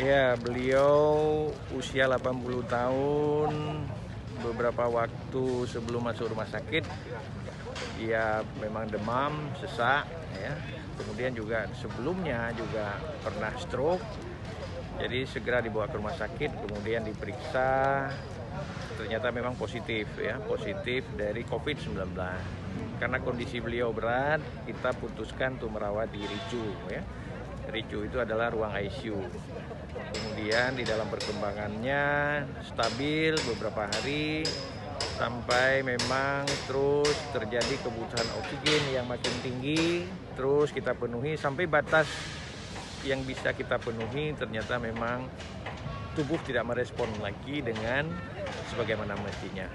Ya, beliau usia 80 tahun. Beberapa waktu sebelum masuk rumah sakit, ia memang demam, sesak, ya. Kemudian juga sebelumnya juga pernah stroke. Jadi segera dibawa ke rumah sakit, kemudian diperiksa. Ternyata memang positif, ya, positif dari COVID-19. Karena kondisi beliau berat, kita putuskan untuk merawat di RICU, ya. RICU itu adalah ruang ICU. Kemudian di dalam perkembangannya stabil beberapa hari sampai memang terus terjadi kebutuhan oksigen yang makin tinggi, terus kita penuhi sampai batas yang bisa kita penuhi. Ternyata memang tubuh tidak merespon lagi dengan sebagaimana mestinya.